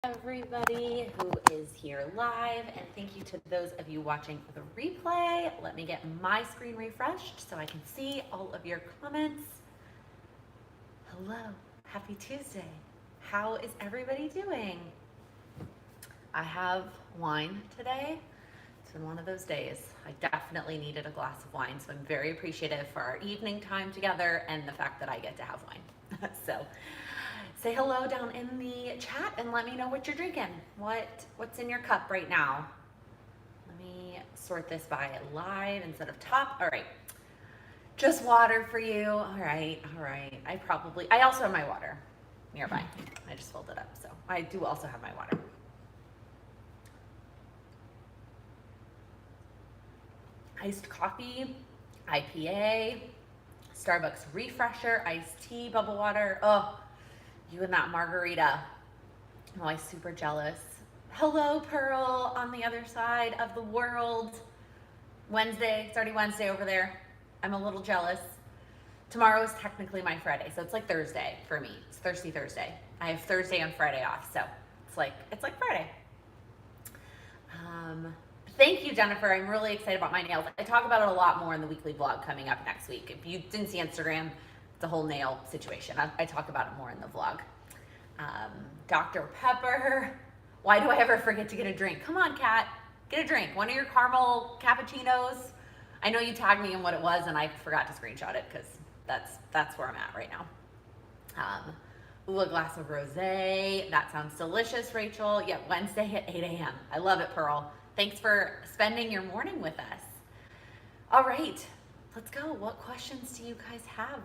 Everybody who is here live, and thank you to those of you watching the replay. Let me get my screen refreshed so I can see all of your comments. Hello, happy Tuesday. How is everybody doing? I have wine today. It's been one of those days. I definitely needed a glass of wine, so I'm very appreciative for our evening time together and the fact that I get to have wine. So say hello down in the chat and let me know what you're drinking. What's in your cup right now? Let me sort this by live instead of top. All right. Just water for you. All right. I also have my water nearby. I just filled it up. So I do also have my water. Iced coffee, IPA, Starbucks refresher, iced tea, bubble water. Oh, you and that margarita. Oh, I'm super jealous. Hello, Pearl, on the other side of the world. Wednesday, it's already Wednesday over there. I'm a little jealous. Tomorrow is technically my Friday, so it's like Thursday for me. It's Thirsty Thursday. I have Thursday and Friday off, so it's like Friday. Thank you, Jennifer. I'm really excited about my nails. I talk about it a lot more in the weekly vlog coming up next week. If you didn't see Instagram, it's a whole nail situation. I talk about it more in the vlog. Dr. Pepper. Why do I ever forget to get a drink? Come on, Kat. Get a drink. One of your caramel cappuccinos. I know you tagged me in what it was, and I forgot to screenshot it because that's where I'm at right now. Ooh, a glass of rosé. That sounds delicious, Rachel. Yeah, Wednesday at 8 a.m. I love it, Pearl. Thanks for spending your morning with us. All right, let's go. What questions do you guys have?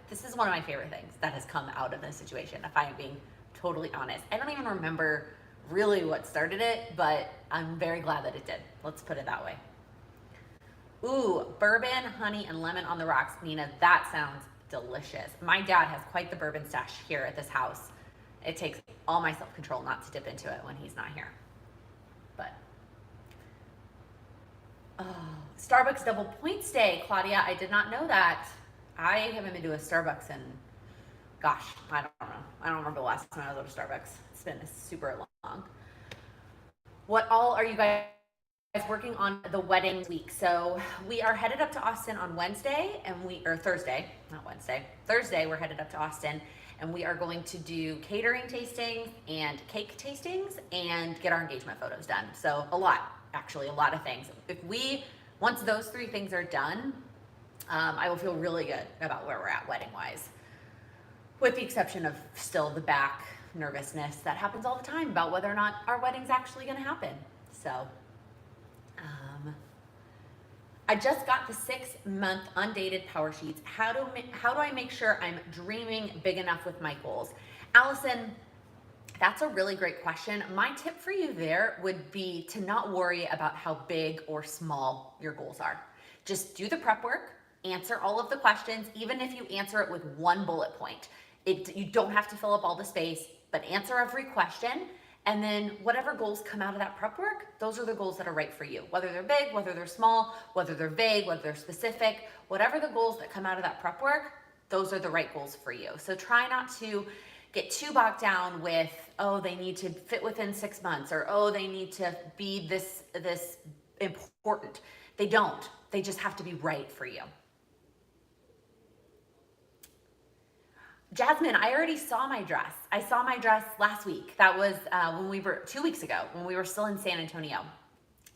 This is one of my favorite things that has come out of this situation, if I'm being totally honest. I don't even remember really what started it, but I'm very glad that it did. Let's put it that way. Ooh, bourbon, honey, and lemon on the rocks. Nina, that sounds delicious. My dad has quite the bourbon stash here at this house. It takes all my self-control not to dip into it when he's not here. But Starbucks double points day, Claudia. I did not know that. I haven't been to a Starbucks in, gosh, I don't know. I don't remember the last time I was at a Starbucks. It's been super long. What all are you guys working on the wedding week? So we are headed up to Austin on Wednesday, or Thursday, not Wednesday. Thursday, we're headed up to Austin, and we are going to do catering tastings and cake tastings and get our engagement photos done. So a lot of things. Once those three things are done, I will feel really good about where we're at wedding-wise, with the exception of still the back nervousness that happens all the time about whether or not our wedding's actually gonna happen. So, I just got the 6-month undated power sheets. How do I make sure I'm dreaming big enough with my goals? Allison, that's a really great question. My tip for you there would be to not worry about how big or small your goals are. Just do the prep work, answer all of the questions, even if you answer it with one bullet point. You don't have to fill up all the space, but answer every question. And then whatever goals come out of that prep work, those are the goals that are right for you. Whether they're big, whether they're small, whether they're vague, whether they're specific, whatever the goals that come out of that prep work, those are the right goals for you. So try not to get too bogged down with, oh, they need to fit within 6 months, or oh, they need to be this important. They don't. They just have to be right for you. Jasmine, I already saw my dress. I saw my dress last week. That was 2 weeks ago, when we were still in San Antonio.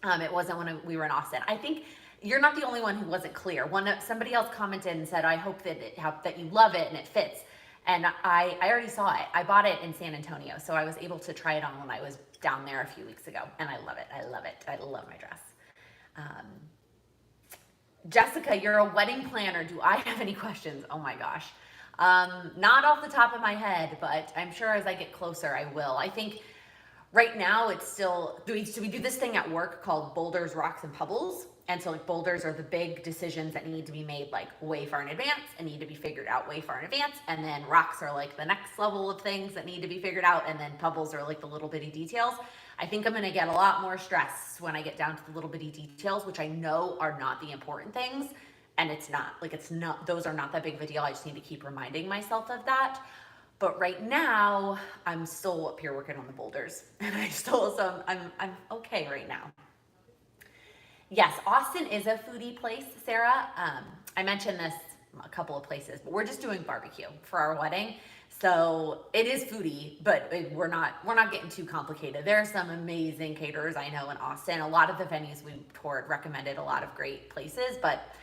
It wasn't when we were in Austin. I think you're not the only one who wasn't clear. Somebody else commented and said, I hope that you love it and it fits. And I already saw it. I bought it in San Antonio, so I was able to try it on when I was down there a few weeks ago. And I love it. I love it. I love my dress. Jessica, you're a wedding planner. Do I have any questions? Oh my gosh. Not off the top of my head, but I'm sure as I get closer, I will. I think right now it's still, we do this thing at work called boulders, rocks, and pebbles. And so like boulders are the big decisions that need to be made like way far in advance and need to be figured out way far in advance. And then rocks are like the next level of things that need to be figured out. And then pebbles are like the little bitty details. I think I'm going to get a lot more stressed when I get down to the little bitty details, which I know are not the important things. And those are not that big of a deal. I just need to keep reminding myself of that. But right now, I'm still up here working on the boulders, and I'm okay right now. Yes, Austin is a foodie place, Sarah. I mentioned this a couple of places, but we're just doing barbecue for our wedding. So it is foodie, but we're not getting too complicated. There are some amazing caterers I know in Austin. A lot of the venues we toured recommended a lot of great places, but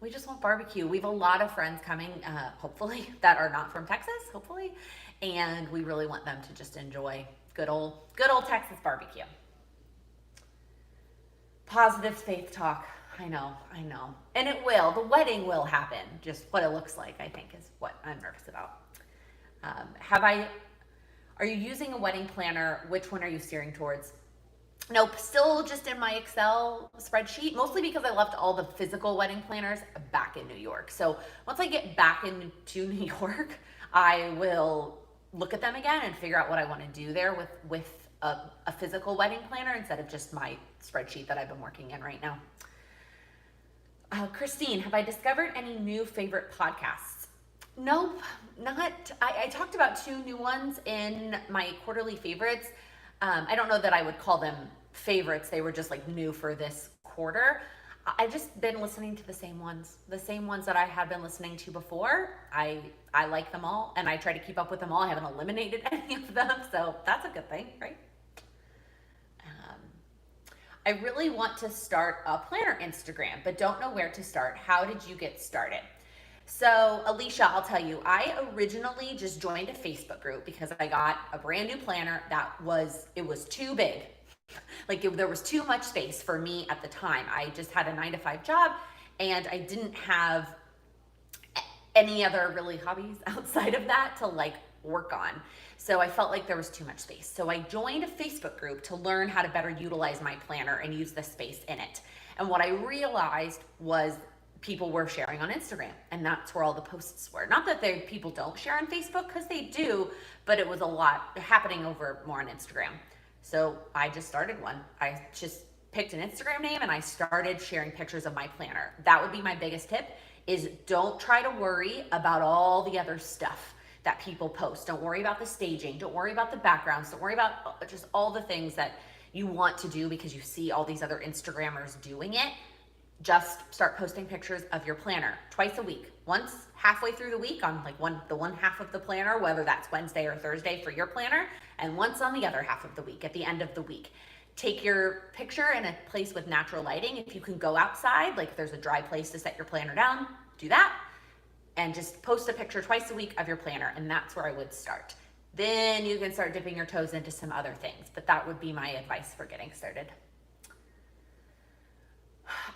we just want barbecue. We have a lot of friends coming, hopefully, that are not from Texas, hopefully, and we really want them to just enjoy good old Texas barbecue. Positive faith talk. I know. And it will. The wedding will happen. Just what it looks like, I think, is what I'm nervous about. Are you using a wedding planner? Which one are you steering towards? Nope, still just in my Excel spreadsheet, mostly because I left all the physical wedding planners back in New York. So once I get back into New York, I will look at them again and figure out what I want to do there with a physical wedding planner instead of just my spreadsheet that I've been working in right now. Christine, have I discovered any new favorite podcasts? Nope, not. I talked about 2 new ones in my quarterly favorites. I don't know that I would call them favorites. They were just like new for this quarter. I've just been listening to the same ones that I had been listening to before. I like them all, and I try to keep up with them all. I haven't eliminated any of them, so that's a good thing, right? I really want to start a planner Instagram, but don't know where to start. How did you get started? So Alicia, I'll tell you, I originally just joined a Facebook group because I got a brand new planner it was too big. There was too much space for me at the time. I just had a 9-to-5 job, and I didn't have any other really hobbies outside of that to work on. So I felt like there was too much space. So I joined a Facebook group to learn how to better utilize my planner and use the space in it. And what I realized was people were sharing on Instagram, and that's where all the posts were. Not that people don't share on Facebook, because they do, but it was a lot happening over more on Instagram. So I just started one. I just picked an Instagram name and I started sharing pictures of my planner. That would be my biggest tip, is don't try to worry about all the other stuff that people post. Don't worry about the staging. Don't worry about the backgrounds. Don't worry about just all the things that you want to do because you see all these other Instagrammers doing it. Just start posting pictures of your planner twice a week. Once halfway through the week on the one half of the planner, whether that's Wednesday or Thursday for your planner, and once on the other half of the week at the end of the week. Take your picture in a place with natural lighting. If you can go outside, if there's a dry place to set your planner down, do that. And just post a picture twice a week of your planner, and that's where I would start. Then you can start dipping your toes into some other things, but that would be my advice for getting started.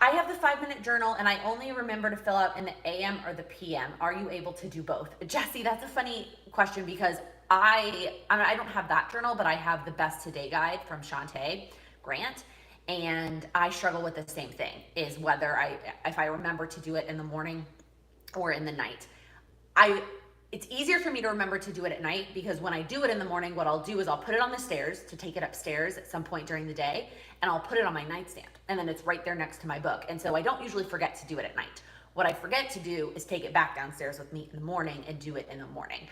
I have the 5-minute journal, and I only remember to fill out in the AM or the PM. Are you able to do both? Jesse, that's a funny question because I don't have that journal, but I have the Best Today guide from Shantae Grant, and I struggle with the same thing, is whether if I remember to do it in the morning or in the night. It's easier for me to remember to do it at night because when I do it in the morning, what I'll do is I'll put it on the stairs to take it upstairs at some point during the day, and I'll put it on my nightstand, and then it's right there next to my book. And so I don't usually forget to do it at night. What I forget to do is take it back downstairs with me in the morning and do it in the morning.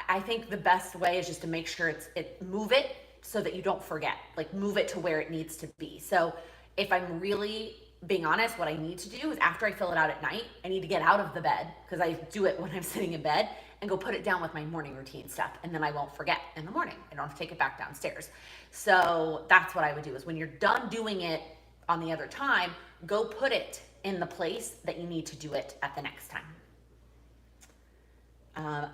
I think the best way is just to make sure move it so that you don't forget, move it to where it needs to be. So if I'm really being honest, what I need to do is after I fill it out at night, I need to get out of the bed, because I do it when I'm sitting in bed, and go put it down with my morning routine stuff, and then I won't forget in the morning. I don't have to take it back downstairs. So that's what I would do, is when you're done doing it on the other time, go put it in the place that you need to do it at the next time.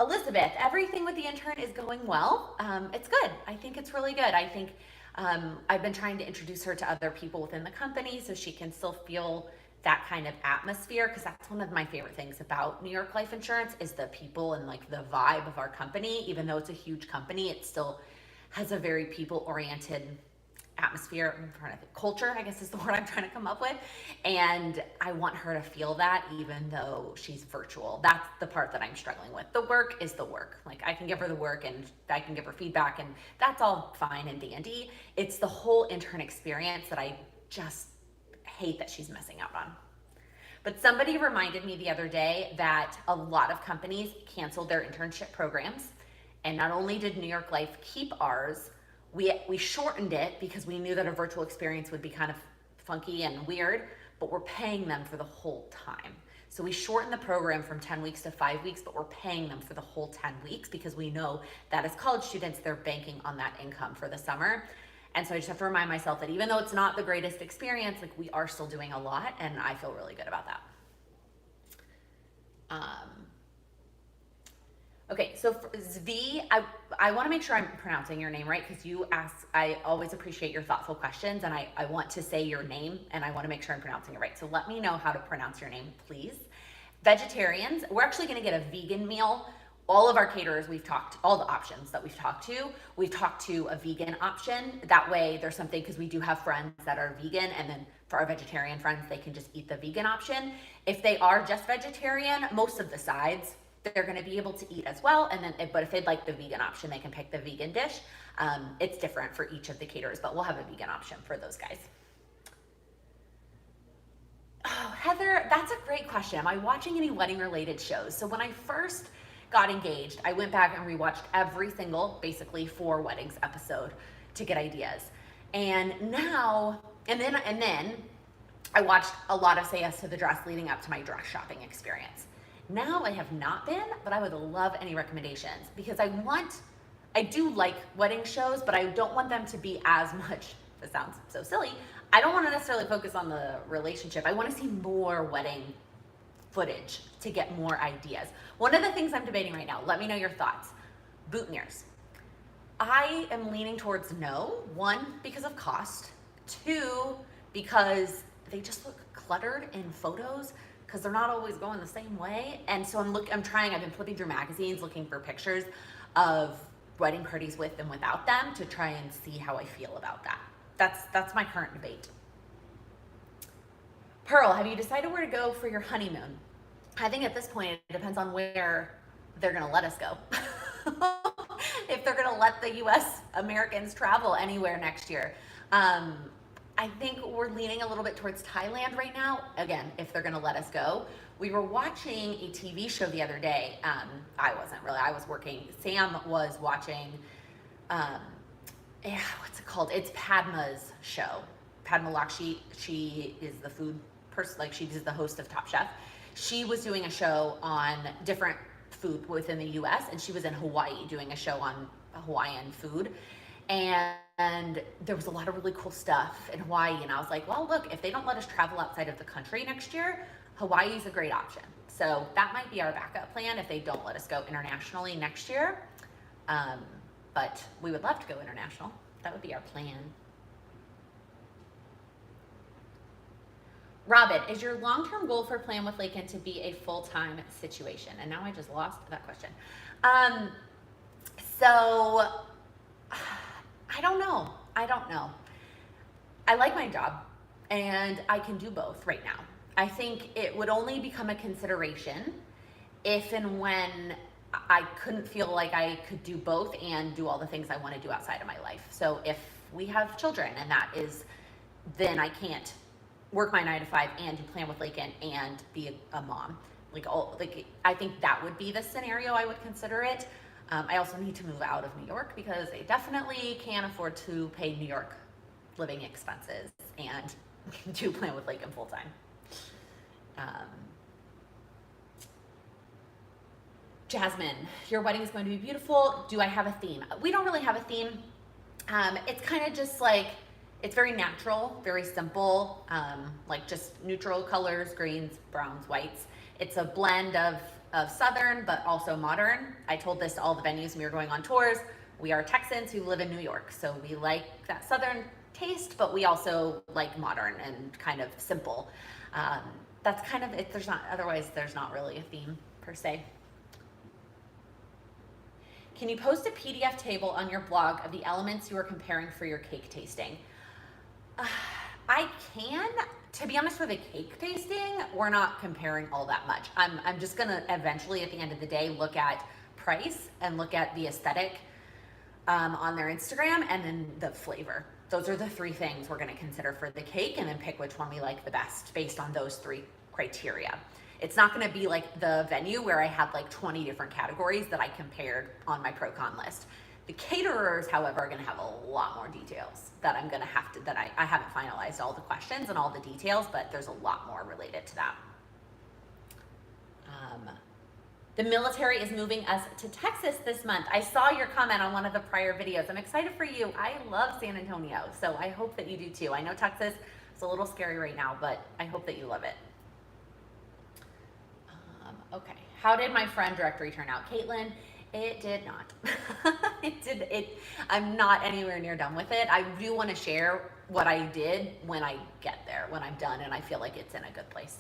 Elizabeth, everything with the intern is going well. It's good. I think it's really good. I think I've been trying to introduce her to other people within the company so she can still feel that kind of atmosphere, because that's one of my favorite things about New York Life Insurance is the people and the vibe of our company. Even though it's a huge company, it still has a very people-oriented atmosphere. I'm trying to think, culture, I guess is the word I'm trying to come up with. And I want her to feel that even though she's virtual. That's the part that I'm struggling with. The work is the work. I can give her the work and I can give her feedback, and that's all fine and dandy. It's the whole intern experience that I just hate that she's missing out on. But somebody reminded me the other day that a lot of companies canceled their internship programs. And not only did New York Life keep ours, we shortened it because we knew that a virtual experience would be kind of funky and weird, but we're paying them for the whole time. So we shortened the program from 10 weeks to 5 weeks, but we're paying them for the whole 10 weeks because we know that as college students, they're banking on that income for the summer. And so I just have to remind myself that even though it's not the greatest experience, like we are still doing a lot, and I feel really good about that. Okay, so for Zvi, I want to make sure I'm pronouncing your name right because you ask, I always appreciate your thoughtful questions, and I want to say your name, and I want to make sure I'm pronouncing it right. So let me know how to pronounce your name, please. Vegetarians, we're actually going to get a vegan meal. All of our caterers, all the options that we've talked to a vegan option. That way there's something, because we do have friends that are vegan, and then for our vegetarian friends, they can just eat the vegan option. If they are just vegetarian, most of the sides, they're going to be able to eat as well. And then, but if they'd like the vegan option, they can pick the vegan dish. It's different for each of the caterers, but we'll have a vegan option for those guys. Oh, Heather, that's a great question. Am I watching any wedding related shows? So when I first got engaged, I went back and rewatched every single, basically 4 weddings episode to get ideas. And now, and then I watched a lot of Say Yes to the Dress leading up to my dress shopping experience. Now I have not been, but I would love any recommendations because I do like wedding shows, but I don't want them to be as much, this sounds so silly, I don't want to necessarily focus on the relationship. I want to see more wedding footage to get more ideas. One of the things I'm debating right now, let me know your thoughts. Boutonnieres. I am leaning towards no. 1, because of cost. 2, because they just look cluttered in photos because they're not always going the same way. And so I've been flipping through magazines looking for pictures of wedding parties with and without them to try and see how I feel about that. That's my current debate. Pearl, have you decided where to go for your honeymoon? I think at this point, it depends on where they're going to let us go. If they're going to let the US Americans travel anywhere next year. I think we're leaning a little bit towards Thailand right now. Again, if they're going to let us go. We were watching a TV show the other day. I wasn't really, I was working. Sam was watching, what's it called? It's Padma's show. Padma Lakshmi, she is the food person, like she's the host of Top Chef. She was doing a show on different food within the US, and she was in Hawaii doing a show on Hawaiian food. And there was a lot of really cool stuff in Hawaii. And I was like, well, look, if they don't let us travel outside of the country next year, Hawaii is a great option. So that might be our backup plan if they don't let us go internationally next year. But we would love to go international. That would be our plan. Robin, is your long-term goal for Plan with Lakin to be a full-time situation? And now I just lost that question. So I don't know. I like my job and I can do both right now. I think it would only become a consideration if and when I couldn't feel like I could do both and do all the things I want to do outside of my life. So if we have children and then I can't work my 9 to 5 and do Plan with Lakin and be a mom. I think that would be the scenario I would consider it. I also need to move out of New York because I definitely can't afford to pay New York living expenses and do Plan with Lakin full time. Jasmine, your wedding is going to be beautiful. Do I have a theme? We don't really have a theme. It's kind of just like, it's very natural, very simple, like just neutral colors, greens, browns, whites. It's a blend of Southern, but also modern. I told this to all the venues when we were going on tours. We are Texans who live in New York, so we like that Southern taste, but we also like modern and kind of simple. That's kind of it. Otherwise there's not really a theme per se. Can you post a PDF table on your blog of the elements you are comparing for your cake tasting? I can. To be honest, for the cake tasting, we're not comparing all that much. I'm just gonna eventually, at the end of the day, look at price and look at the aesthetic on their Instagram and then the flavor. Those are the 3 things we're gonna consider for the cake, and then pick which one we like the best based on those 3 criteria. It's not going to be like the venue where I had like 20 different categories that I compared on my pro-con list. The caterers, however, are going to have a lot more details that I'm going to have to, that I haven't finalized all the questions and all the details, but there's a lot more related to that. The military is moving us to Texas this month. I saw your comment on one of the prior videos. I'm excited for you. I love San Antonio, so I hope that you do too. I know Texas is a little scary right now, but I hope that you love it. Okay, how did my friend directory turn out? Caitlin, it did not. I'm not anywhere near done with it. I do want to share what I did when I get there, when I'm done, and I feel like it's in a good place.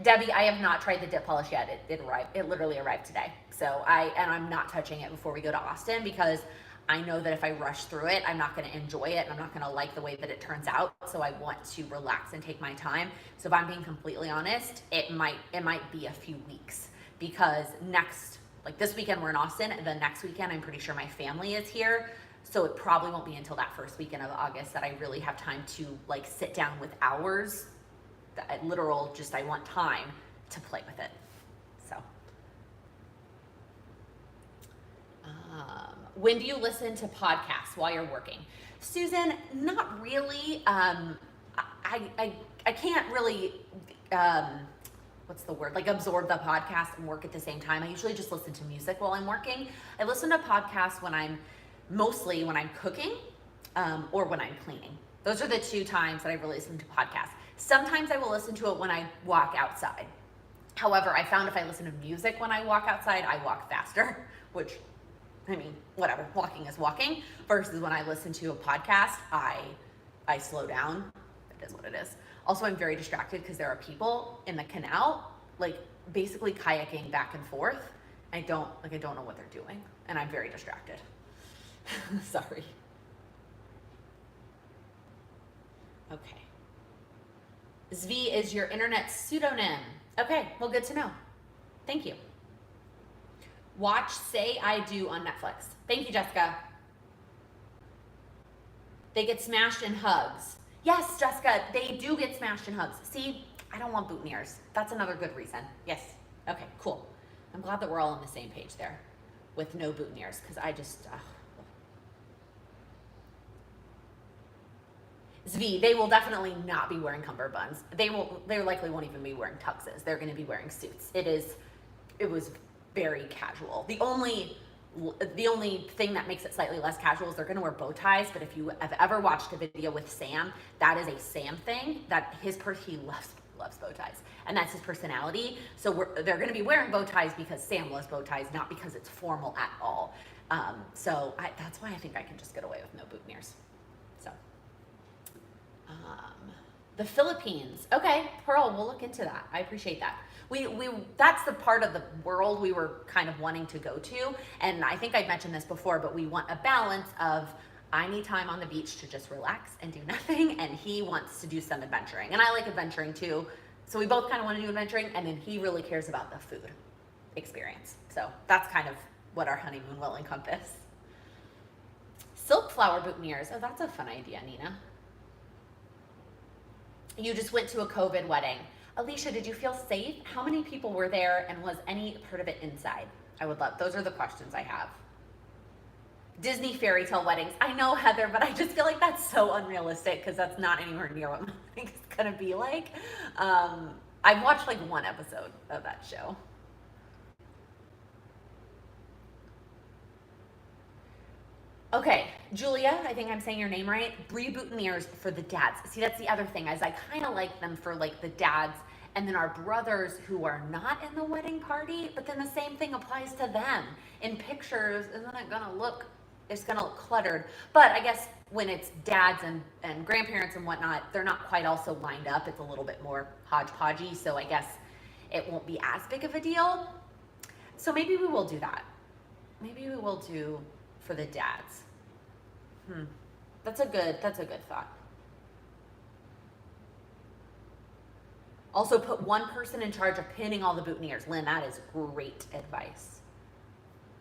Debbie, I have not tried the dip polish yet. It arrived. It literally arrived today. So I'm not touching it before we go to Austin because I know that if I rush through it, I'm not going to enjoy it and I'm not going to like the way that it turns out. So I want to relax and take my time. So if I'm being completely honest, it might be a few weeks because like this weekend we're in Austin, and the next weekend I'm pretty sure my family is here. So it probably won't be until that first weekend of August that I really have time to like sit down with hours. Literal, just I want time to play with it. So, when do you listen to podcasts while you're working? Susan, not really. I can't really, what's the word? Like absorb the podcast and work at the same time. I usually just listen to music while I'm working. I listen to podcasts mostly when I'm cooking or when I'm cleaning. Those are the two times that I really listen to podcasts. Sometimes I will listen to it when I walk outside. However, I found if I listen to music when I walk outside, I walk faster, which, I mean, whatever, walking is walking, versus when I listen to a podcast, I slow down. It is what it is. Also, I'm very distracted because there are people in the canal, like basically kayaking back and forth. I don't know what they're doing, and I'm very distracted. Sorry. Okay. Zvi is your internet pseudonym. Okay, well, good to know. Thank you. Watch Say I Do on Netflix. Thank you, Jessica. They get smashed in hugs. Yes, Jessica, they do get smashed in hugs. See, I don't want boutonnieres. That's another good reason. Yes. Okay, cool. I'm glad that we're all on the same page there with no boutonnieres because I just... Zvi, they will definitely not be wearing cummerbunds. They likely won't even be wearing tuxes. They're going to be wearing suits. It was very casual. The only thing that makes it slightly less casual is they're going to wear bow ties. But if you have ever watched a video with Sam, that is a Sam thing. That he loves bow ties, and that's his personality. So they're going to be wearing bow ties because Sam loves bow ties, not because it's formal at all. That's why I think I can just get away with no boutonnieres. So. The Philippines. Okay, Pearl, we'll look into that. I appreciate that. That's the part of the world we were kind of wanting to go to. And I think I mentioned this before, but we want a balance of I need time on the beach to just relax and do nothing. And he wants to do some adventuring. And I like adventuring too. So we both kind of want to do adventuring. And then he really cares about the food experience. So that's kind of what our honeymoon will encompass. Silk flower boutonnieres. Oh, that's a fun idea, Nina. You just went to a COVID wedding. Alicia, did you feel safe? How many people were there and was any part of it inside? I would love, those are the questions I have. Disney fairy tale weddings. I know, Heather, but I just feel like that's so unrealistic because that's not anywhere near what my wedding is gonna be like. I've watched like one episode of that show. Okay, Julia, I think I'm saying your name right. Brie boutonnieres for the dads. See, that's the other thing, is I kind of like them for like the dads and then our brothers who are not in the wedding party, but then the same thing applies to them. In pictures, isn't it gonna look, it's gonna look cluttered. But I guess when it's dads and grandparents and whatnot, they're not quite also lined up. It's a little bit more hodgepodgey, so I guess it won't be as big of a deal. So maybe we will do that. Maybe we will do for the dads. That's a good thought. Also put one person in charge of pinning all the boutonnieres. Lynn, that is great advice.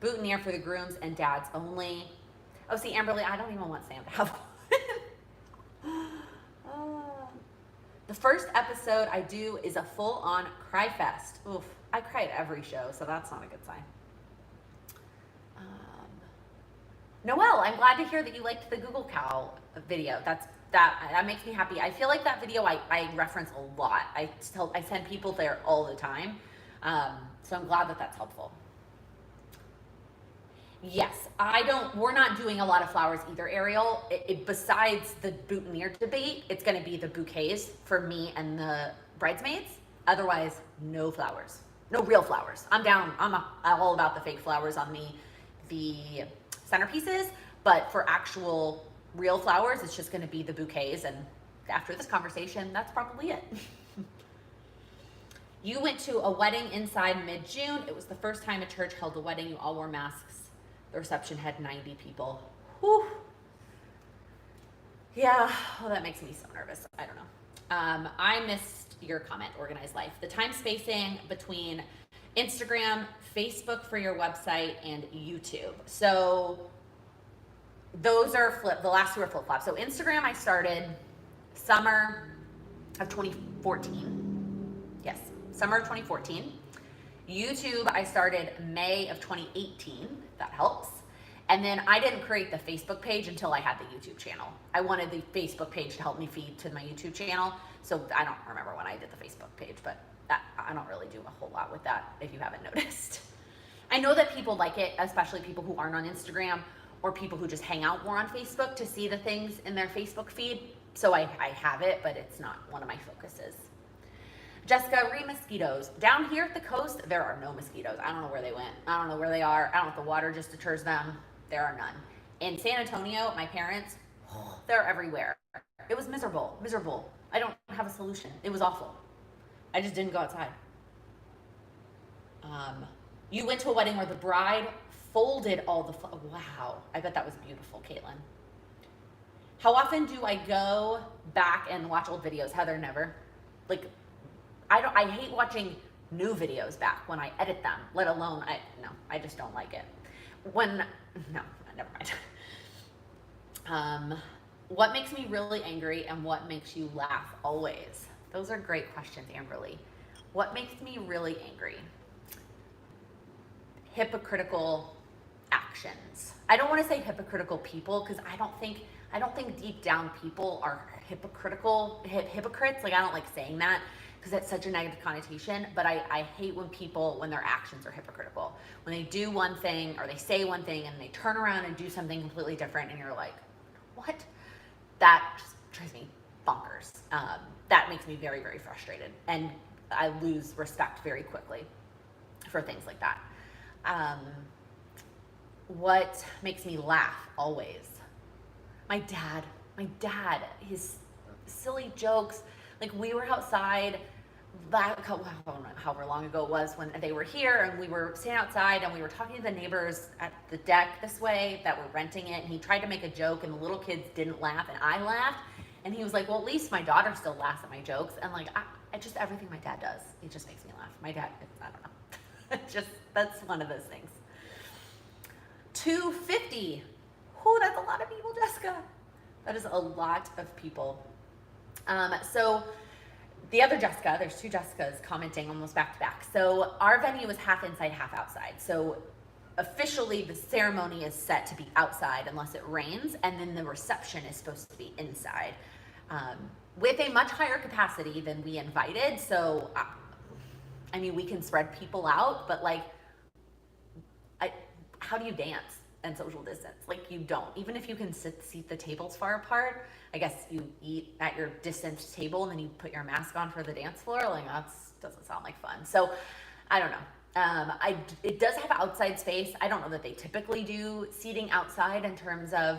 Boutonniere for the grooms and dads only. Oh, see, Amberly, I don't even want Sam to have one. The first episode I do is a full-on cry fest. Oof, I cry at every show, so that's not a good sign. Noelle, I'm glad to hear that you liked the Google Cow video. That makes me happy. I feel like that video I reference a lot. I send people there all the time. So I'm glad that that's helpful. Yes, we're not doing a lot of flowers either, Ariel. Besides the boutonniere debate, it's gonna be the bouquets for me and the bridesmaids. Otherwise, no flowers. No real flowers. I'm all about the fake flowers on the centerpieces, but for actual real flowers, it's just gonna be the bouquets, and after this conversation, that's probably it. You went to a wedding inside mid-June. It was the first time a church held a wedding. You all wore masks. The reception had 90 people. Whew. Yeah, well, that makes me so nervous. I don't know. I missed your comment, organized life. The time spacing between Instagram, Facebook for your website, and YouTube. So those are the last two are flip-flops. So Instagram, I started summer of 2014. Yes, summer of 2014. YouTube, I started May of 2018, that helps. And then I didn't create the Facebook page until I had the YouTube channel. I wanted the Facebook page to help me feed to my YouTube channel. So I don't remember when I did the Facebook page, but I don't really do a whole lot with that if you haven't noticed. I know that people like it, especially people who aren't on Instagram or people who just hang out more on Facebook to see the things in their Facebook feed. So I have it, but it's not one of my focuses. Jessica, mosquitoes. Down here at the coast, there are no mosquitoes. I don't know where they went. I don't know where they are. I don't know if the water just deters them. There are none. In San Antonio, my parents, they're everywhere. It was miserable. I don't have a solution. It was awful. I just didn't go outside. You went to a wedding where the bride folded all the wow. I bet that was beautiful, Caitlin. How often do I go back and watch old videos? Heather, never. Like, I hate watching new videos back when I edit them, let alone, I just don't like it. Never mind. What makes me really angry and what makes you laugh always? Those are great questions, Amberly. What makes me really angry? Hypocritical actions. I don't want to say hypocritical people because I don't think deep down people are hypocrites. Like, I don't like saying that because that's such a negative connotation, but I hate when their actions are hypocritical. When they do one thing or they say one thing and they turn around and do something completely different and you're like, what? That just drives me bonkers. That makes me very, very frustrated, and I lose respect very quickly for things like that. What makes me laugh always? My dad, his silly jokes. Like, we were outside however long ago it was when they were here, and we were standing outside and we were talking to the neighbors at the deck this way that were renting it, and he tried to make a joke and the little kids didn't laugh and I laughed, and he was like, well, at least my daughter still laughs at my jokes. And like, I just, everything my dad does, it just makes me laugh. My dad, I don't know. That's one of those things. 250. Whew, that's a lot of people, Jessica. That is a lot of people. So the other Jessica, there's two Jessicas commenting almost back to back. So our venue is half inside, half outside. So officially the ceremony is set to be outside unless it rains, and then the reception is supposed to be inside, with a much higher capacity than we invited. So, I mean, we can spread people out, but like, how do you dance and social distance? Like, you don't. Even if you can seat the tables far apart, I guess you eat at your distanced table and then you put your mask on for the dance floor. Like, that doesn't sound like fun. So I don't know. It does have outside space. I don't know that they typically do seating outside in terms of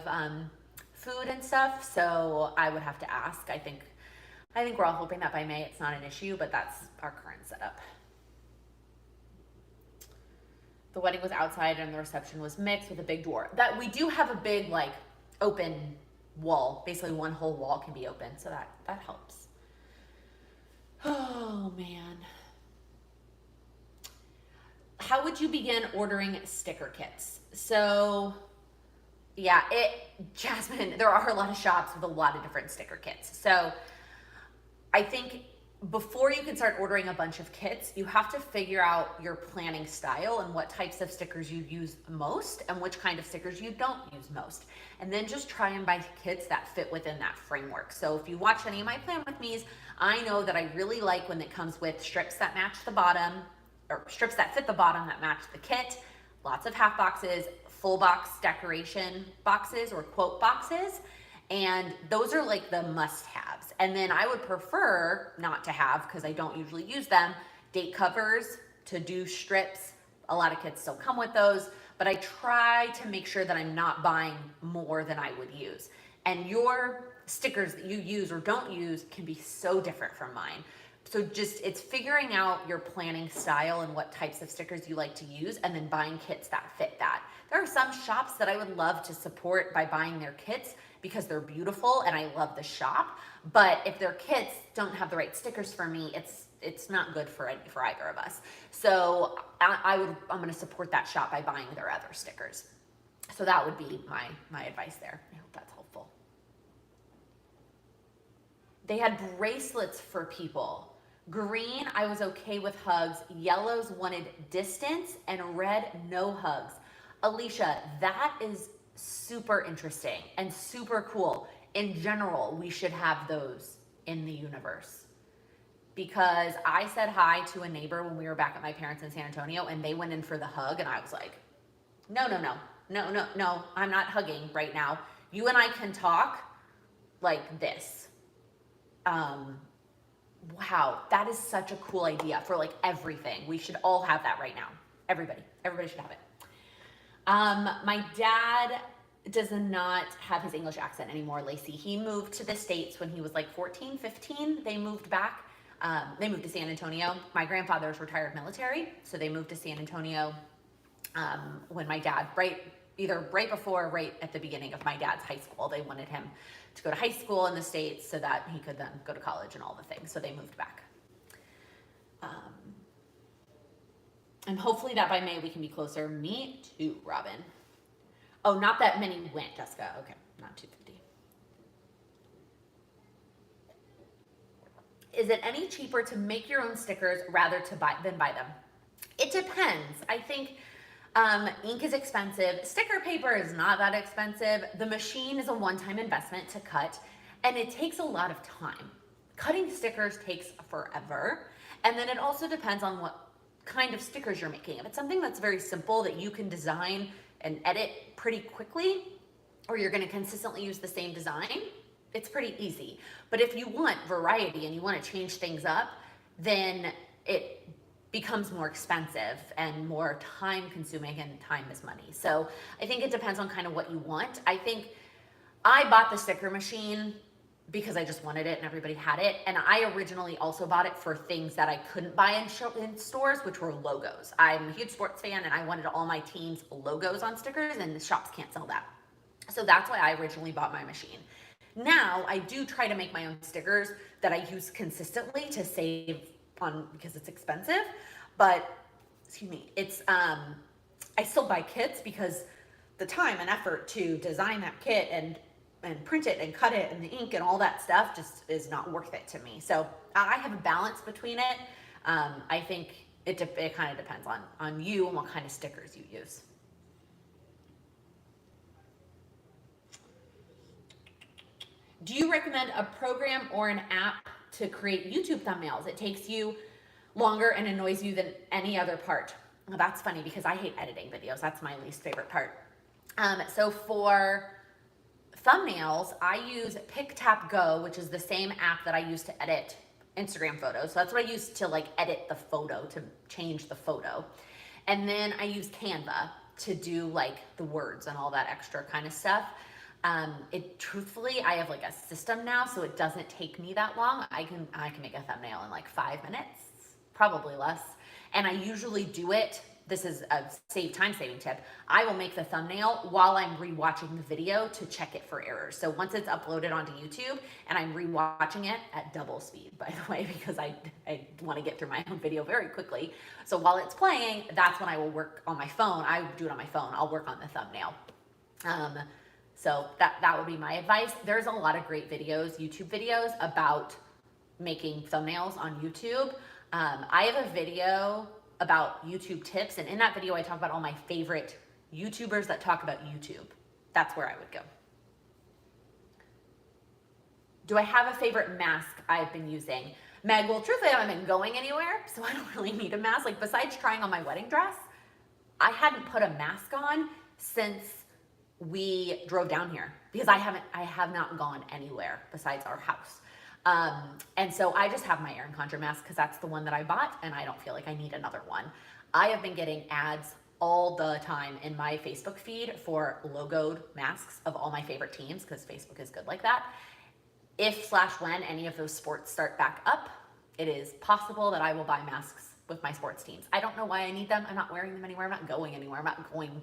food and stuff. So I would have to ask. I think we're all hoping that by May it's not an issue, but that's our current setup. The wedding was outside and the reception was mixed with a big door. That we do have a big, like, open wall. Basically one whole wall can be open, so that helps. Oh man. How would you begin ordering sticker kits? So yeah, Jasmine, there are a lot of shops with a lot of different sticker kits. So I think before you can start ordering a bunch of kits, you have to figure out your planning style and what types of stickers you use most and which kind of stickers you don't use most. And then just try and buy kits that fit within that framework. So if you watch any of my Plan With Me's, I know that I really like when it comes with strips that match the bottom, or strips that fit the bottom that match the kit, lots of half boxes, full box decoration boxes or quote boxes. And those are like the must-haves. And then I would prefer not to have, because I don't usually use them, date covers to do strips. A lot of kits still come with those, but I try to make sure that I'm not buying more than I would use. And your stickers that you use or don't use can be so different from mine. So just, it's figuring out your planning style and what types of stickers you like to use, and then buying kits that fit that. There are some shops that I would love to support by buying their kits because they're beautiful and I love the shop. But if their kits don't have the right stickers for me, it's not good for either of us. So I'm going to support that shop by buying their other stickers. So that would be my advice there. I hope that's helpful. They had bracelets for people. Green, I was okay with hugs. Yellows wanted distance, and red, no hugs. Alicia, that is super interesting and super cool. In general, we should have those in the universe. Because I said hi to a neighbor when we were back at my parents in San Antonio, and they went in for the hug, and I was like, no, I'm not hugging right now. You and I can talk like this. Wow, that is such a cool idea for like everything. We should all have that right now. Everybody should have it. My dad does not have his English accent anymore, Lacey. He moved to the States when he was like 14, 15. They moved back. They moved to San Antonio. My grandfather's retired military, so they moved to San Antonio when my dad, either right before or right at the beginning of my dad's high school. They wanted him to go to high school in the States so that he could then go to college and all the things. So they moved back. And hopefully that by May we can be closer. Me too, Robin. Oh, not that many went, Jessica. Okay, not 250. Is it any cheaper to make your own stickers than buy them? It depends. I think ink is expensive. Sticker paper is not that expensive. The machine is a one-time investment to cut, and it takes a lot of time. Cutting stickers takes forever. And then it also depends on what kind of stickers you're making. If it's something that's very simple that you can design and edit pretty quickly, or you're going to consistently use the same design, it's pretty easy. But if you want variety and you want to change things up, then it becomes more expensive and more time consuming, and time is money. So I think it depends on kind of what you want. I think I bought the sticker machine because I just wanted it and everybody had it. And I originally also bought it for things that I couldn't buy in stores, which were logos. I'm a huge sports fan and I wanted all my team's logos on stickers, and the shops can't sell that. So that's why I originally bought my machine. Now I do try to make my own stickers that I use consistently to save on, because it's expensive, but excuse me, it's I still buy kits because the time and effort to design that kit and print it and cut it and the ink and all that stuff just is not worth it to me. So I have a balance between it. I think it kind of depends on you and what kind of stickers you use. Do you recommend a program or an app to create YouTube thumbnails? It takes you longer and annoys you than any other part. Well, that's funny because I hate editing videos. That's my least favorite part. So for thumbnails, I use PicTapGo, which is the same app that I use to edit Instagram photos. So that's what I use to like edit the photo, to change the photo. And then I use Canva to do like the words and all that extra kind of stuff. Truthfully, I have like a system now, so it doesn't take me that long. I can make a thumbnail in like 5 minutes, probably less. And I usually do it. This is a time saving tip. I will make the thumbnail while I'm rewatching the video to check it for errors. So once it's uploaded onto YouTube, and I'm rewatching it at double speed, by the way, because I want to get through my own video very quickly. So while it's playing, that's when I will work on my phone. I do it on my phone. I'll work on the thumbnail. So that would be my advice. There's a lot of great videos, YouTube videos, about making thumbnails on YouTube. I have a video about YouTube tips, and in that video I talk about all my favorite YouTubers that talk about YouTube. That's where I would go. Do I have a favorite mask I've been using? Meg, well, truthfully, I haven't been going anywhere, so I don't really need a mask. Like, besides trying on my wedding dress, I hadn't put a mask on since we drove down here because I have not gone anywhere besides our house. And so I just have my Erin Condren mask because that's the one that I bought, and I don't feel like I need another one. I have been getting ads all the time in my Facebook feed for logoed masks of all my favorite teams because Facebook is good like that. If/when any of those sports start back up, it is possible that I will buy masks with my sports teams. I don't know why I need them. I'm not wearing them anywhere. I'm not going anywhere. I'm not going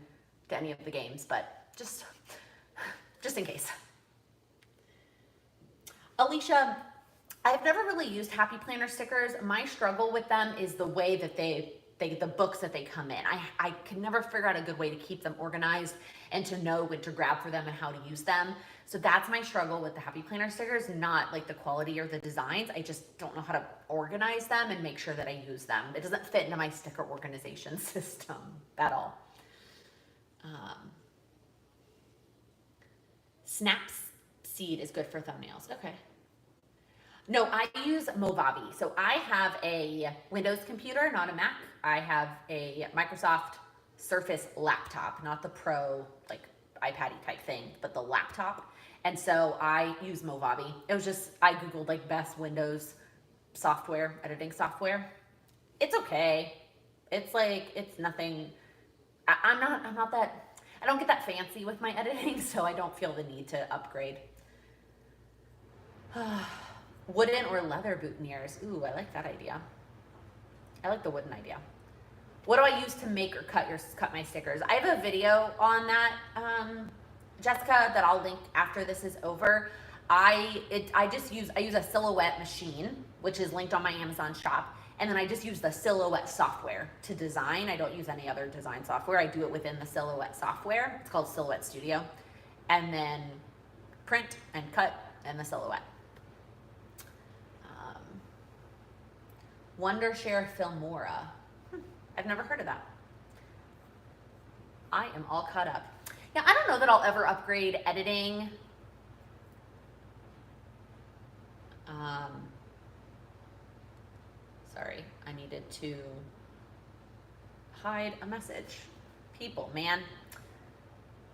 to any of the games, but just in case. Alicia, I've never really used Happy Planner stickers. My struggle with them is the way that the books that they come in. I can never figure out a good way to keep them organized and to know when to grab for them and how to use them. So that's my struggle with the Happy Planner stickers, not like the quality or the designs. I just don't know how to organize them and make sure that I use them. It doesn't fit into my sticker organization system at all. Snapseed is good for thumbnails. Okay. No, I use Movavi. So I have a Windows computer, not a Mac. I have a Microsoft Surface laptop, not the Pro, like iPad-y type thing, but the laptop. And so I use Movavi. It was just, I Googled like best Windows software, editing software. It's okay. It's like, it's nothing. I'm not that, I don't get that fancy with my editing, so I don't feel the need to upgrade. Wooden or leather boutonnieres. Ooh, I like that idea. I like the wooden idea. What do I use to make or cut my stickers? I have a video on that, Jessica, that I'll link after this is over. I use a Silhouette machine, which is linked on my Amazon shop, and then I just use the Silhouette software to design. I don't use any other design software. I do it within the Silhouette software. It's called Silhouette Studio, and then print and cut in the Silhouette. Wondershare Filmora. I've never heard of that. I am all caught up. Yeah, I don't know that I'll ever upgrade editing. Sorry, I needed to hide a message. People, man.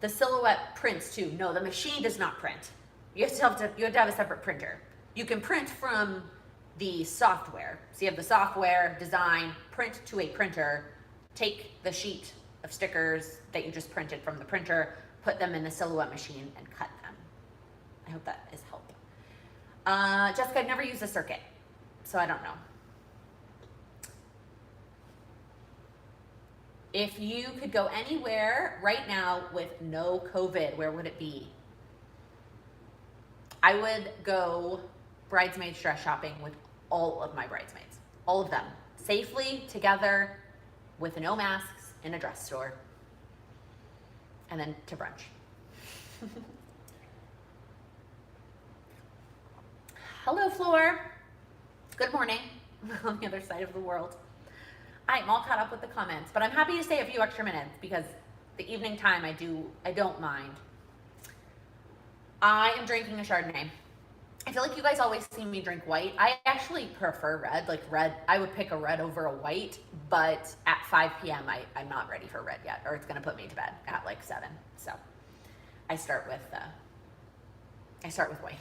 The Silhouette prints too. No, the machine does not print. You have to have a separate printer. You can print from the software. So you have the software, design, print to a printer, take the sheet of stickers that you just printed from the printer, put them in the Silhouette machine, and cut them. I hope that is helpful. Jessica, I've never used a Circuit, so I don't know. If you could go anywhere right now with no COVID, where would it be? I would go bridesmaids dress shopping with all of my bridesmaids, all of them, safely together with no masks in a dress store, and then to brunch. Hello, Floor. Good morning on the other side of the world. I'm all caught up with the comments, but I'm happy to stay a few extra minutes because the evening time I don't mind. I am drinking a Chardonnay. I feel like you guys always see me drink white. I actually prefer red, like red. I would pick a red over a white, but at 5 p.m. I'm not ready for red yet, or it's gonna put me to bed at like 7. So I start with white.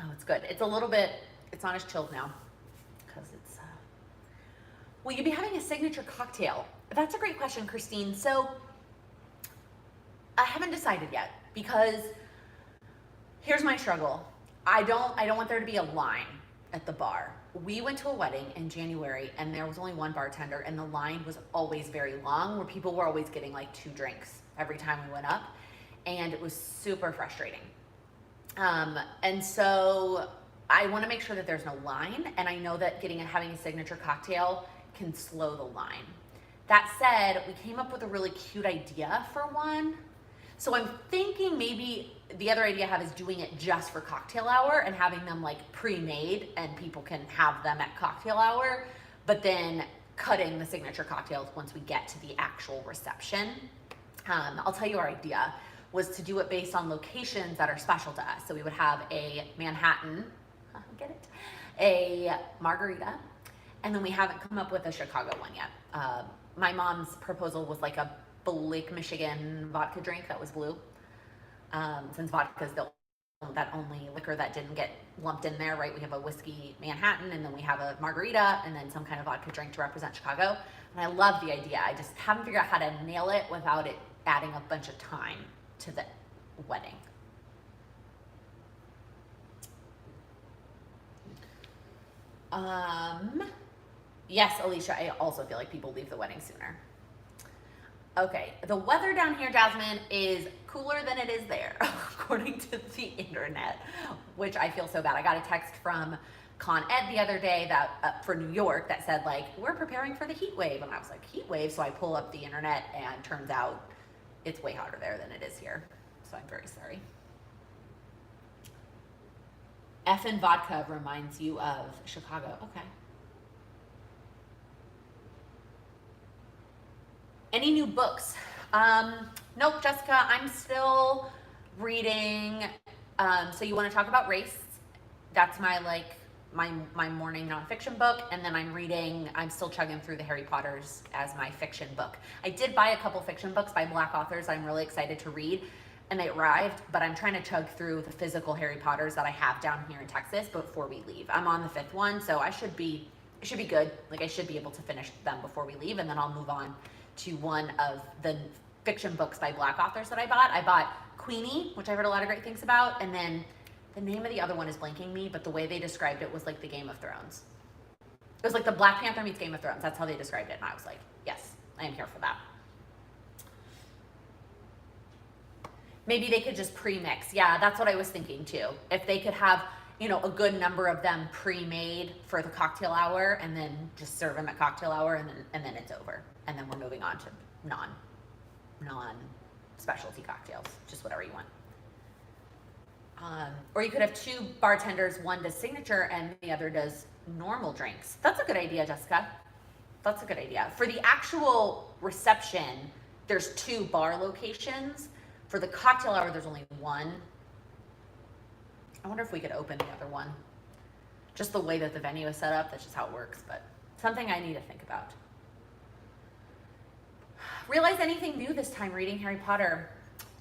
Oh, it's good. It's not as chilled now because it's, will you be having a signature cocktail? That's a great question, Christine. So I haven't decided yet because here's my struggle. I don't want there to be a line at the bar. We went to a wedding in January and there was only one bartender and the line was always very long where people were always getting like 2 drinks every time we went up, and it was super frustrating. And so I want to make sure that there's no line, and I know that having a signature cocktail can slow the line. That said, we came up with a really cute idea for one. So I'm thinking maybe the other idea I have is doing it just for cocktail hour and having them like pre-made and people can have them at cocktail hour, but then cutting the signature cocktails once we get to the actual reception. I'll tell you our idea was to do it based on locations that are special to us. So we would have a Manhattan, get it, a margarita, and then we haven't come up with a Chicago one yet. My mom's proposal was like a Lake Michigan vodka drink that was blue. Since vodka is that only liquor that didn't get lumped in there, right? We have a whiskey Manhattan, and then we have a margarita, and then some kind of vodka drink to represent Chicago. And I love the idea. I just haven't figured out how to nail it without it adding a bunch of time to the wedding. Yes, Alicia, I also feel like people leave the wedding sooner. Okay, the weather down here, Jasmine, is cooler than it is there, according to the internet, which I feel so bad. I got a text from Con Ed the other day that for New York that said like, we're preparing for the heat wave. And I was like, heat wave? So I pull up the internet and turns out it's way hotter there than it is here. So I'm very sorry. Effin' vodka reminds you of Chicago. Okay. Any new books? Nope, Jessica, I'm still reading. So you want to talk about race? That's my my morning nonfiction book, and then I'm still chugging through the Harry Potters as my fiction book. I did buy a couple fiction books by Black authors I'm really excited to read, and they arrived, but I'm trying to chug through the physical Harry Potters that I have down here in Texas before we leave. I'm on the 5th one, so it should be good. Like I should be able to finish them before we leave, and then I'll move on to one of the fiction books by Black authors that I bought. I bought Queenie, which I heard a lot of great things about, and then the name of the other one is blanking me, but the way they described it was like the Game of Thrones. It was like the Black Panther meets Game of Thrones. That's how they described it, and I was like, yes, I am here for that. Maybe they could just pre-mix. Yeah, that's what I was thinking too. If they could have, a good number of them pre-made for the cocktail hour and then just serve them at cocktail hour and then it's over. And then we're moving on to non-specialty cocktails, just whatever you want. Or you could have 2 bartenders, one does signature and the other does normal drinks. That's a good idea, Jessica. That's a good idea. For the actual reception, there's 2 bar locations. For the cocktail hour, there's only 1. I wonder if we could open the other one. Just the way that the venue is set up, that's just how it works, but something I need to think about. Realize anything new this time reading Harry Potter?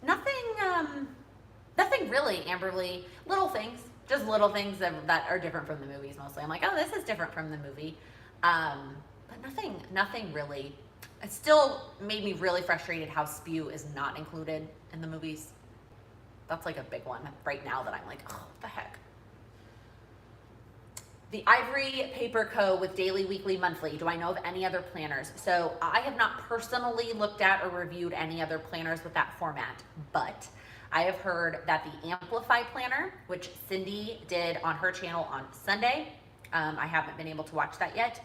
Nothing really, Amberly. Little things, just little things that are different from the movies mostly. I'm like, oh, this is different from the movie. But nothing really. It still made me really frustrated how Spew is not included in the movies. That's like a big one right now that I'm like, oh, what the heck. The Ivory Paper Co. with daily, weekly, monthly. Do I know of any other planners? So I have not personally looked at or reviewed any other planners with that format, but I have heard that the Amplify planner, which Cindy did on her channel on Sunday, I haven't been able to watch that yet,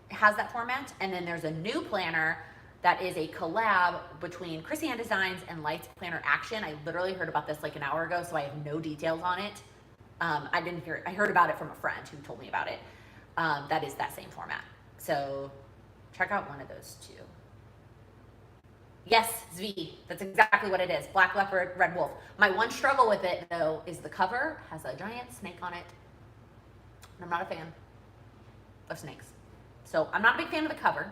has that format. And then there's a new planner that is a collab between Chrissy Ann Designs and Lights Planner Action. I literally heard about this like an hour ago, so I have no details on it. I heard about it from a friend who told me about it. That is that same format. So check out one of those 2. Yes, Zvi, that's exactly what it is. Black Leopard, Red Wolf. My one struggle with it though is the cover has a giant snake on it. And I'm not a fan of snakes. So I'm not a big fan of the cover.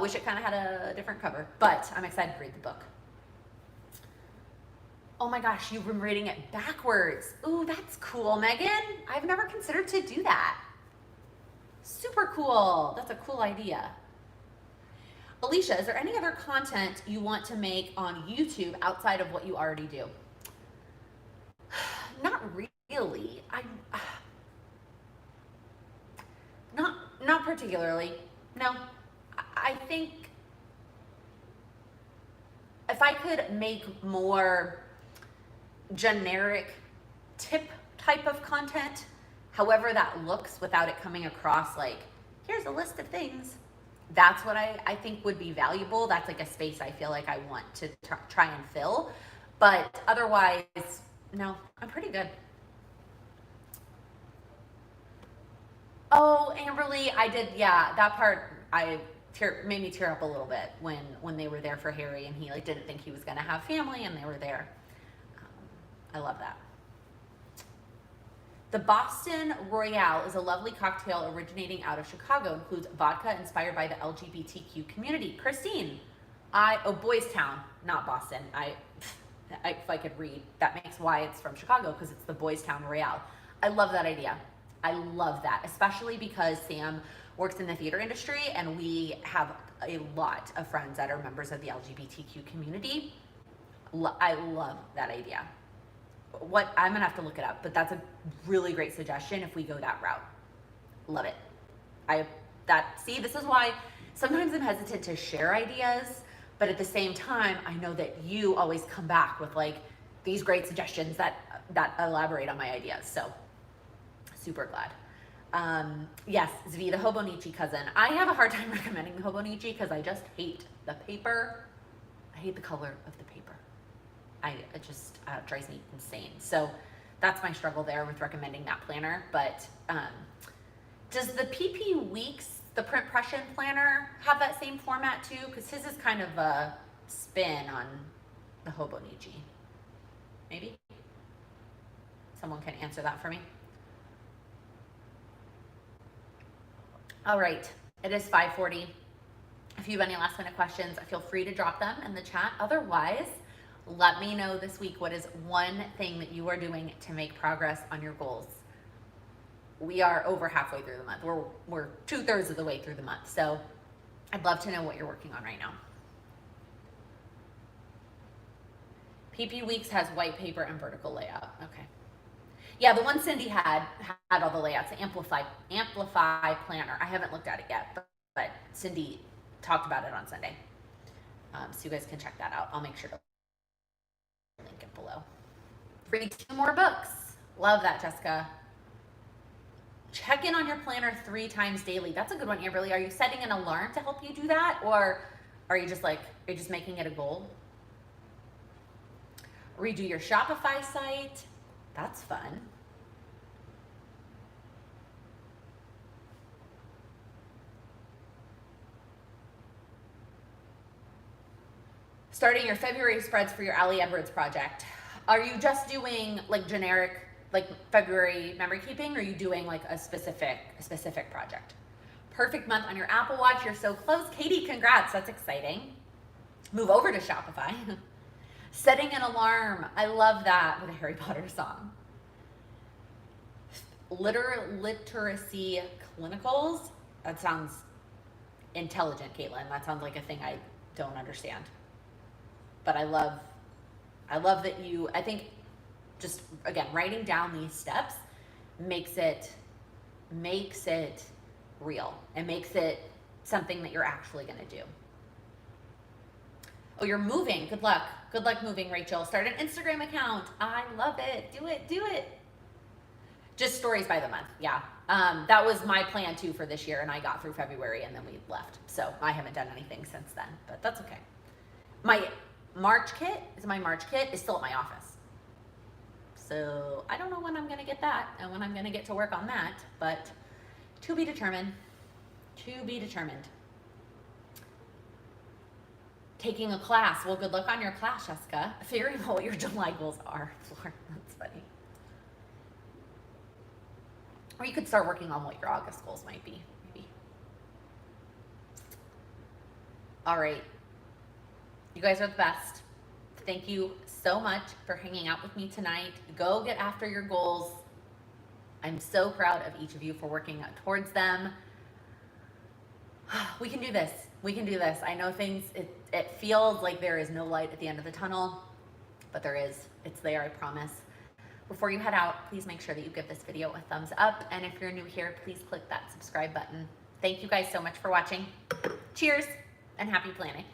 Wish it kind of had a different cover, but I'm excited to read the book. Oh my gosh, you've been reading it backwards. Ooh, that's cool, Megan. I've never considered to do that. Super cool. That's a cool idea. Alicia, is there any other content you want to make on YouTube outside of what you already do? Not really. Not particularly. No. I think if I could make more generic tip type of content, however that looks, without it coming across like, here's a list of things, that's what I think would be valuable. That's like a space I feel like I want to try and fill. But otherwise, no, I'm pretty good. Oh, Amberly, I did, yeah, that part made me tear up a little bit when they were there for Harry and he like didn't think he was gonna have family and they were there. I love that. The Boston Royale is a lovely cocktail originating out of Chicago. Includes vodka inspired by the LGBTQ community. Christine, Boys Town, not Boston. If I could read, that makes why it's from Chicago because it's the Boys Town Royale. I love that idea. I love that, especially because Sam works in the theater industry and we have a lot of friends that are members of the LGBTQ community. I love that idea. I'm gonna have to look it up, but that's a really great suggestion if we go that route. Love it. This is why sometimes I'm hesitant to share ideas, but at the same time, I know that you always come back with like these great suggestions that elaborate on my ideas. So super glad. Yes, Zvi, the Hobonichi cousin. I have a hard time recommending the Hobonichi because I just hate the paper. I hate the color of the paper. It just drives me insane. So that's my struggle there with recommending that planner. But does the PP Weeks, the print Prussian planner, have that same format too? Because his is kind of a spin on the Hobonichi. Maybe? Someone can answer that for me. All right, it is 5:40. If you have any last minute questions, feel free to drop them in the chat. Otherwise, let me know this week what is one thing that you are doing to make progress on your goals. We are over halfway through the month. We're 2/3 of the way through the month. So I'd love to know what you're working on right now. PP Weeks has white paper and vertical layout. Okay. Yeah, the one Cindy had all the layouts, the Amplify planner. I haven't looked at it yet, but Cindy talked about it on Sunday. So you guys can check that out. I'll make sure to link it below. Read 2 more books. Love that, Jessica. Check in on your planner 3 times daily. That's a good one, Amberly. Are you setting an alarm to help you do that? Or are you just making it a goal? Redo your Shopify site. That's fun. Starting your February spreads for your Ali Edwards project. Are you just doing like generic, like February memory keeping, or are you doing like a specific project? Perfect month on your Apple Watch. You're so close. Katie, congrats. That's exciting. Move over to Shopify. Setting an alarm. I love that with a Harry Potter song. Literacy clinicals. That sounds intelligent, Caitlin. That sounds like a thing I don't understand. But I love that I think just, again, writing down these steps makes it real and makes it something that you're actually going to do. Oh, you're moving. Good luck. Good luck moving, Rachel. Start an Instagram account. I love it. Do it. Just stories by the month. Yeah. That was my plan too for this year, and I got through February and then we left. So I haven't done anything since then, but that's okay. My March kit is still at my office. So I don't know when I'm going to get that and when I'm going to get to work on that, but to be determined. Taking a class. Well, good luck on your class, Jessica. Figuring out what your July goals are. Floor, that's funny. Or you could start working on what your August goals might be, maybe. All right. You guys are the best. Thank you so much for hanging out with me tonight. Go get after your goals. I'm so proud of each of you for working towards them. We can do this. I know it feels like there is no light at the end of the tunnel, but there is. It's there, I promise. Before you head out, please make sure that you give this video a thumbs up. And if you're new here, please click that subscribe button. Thank you guys so much for watching. Cheers and happy planning.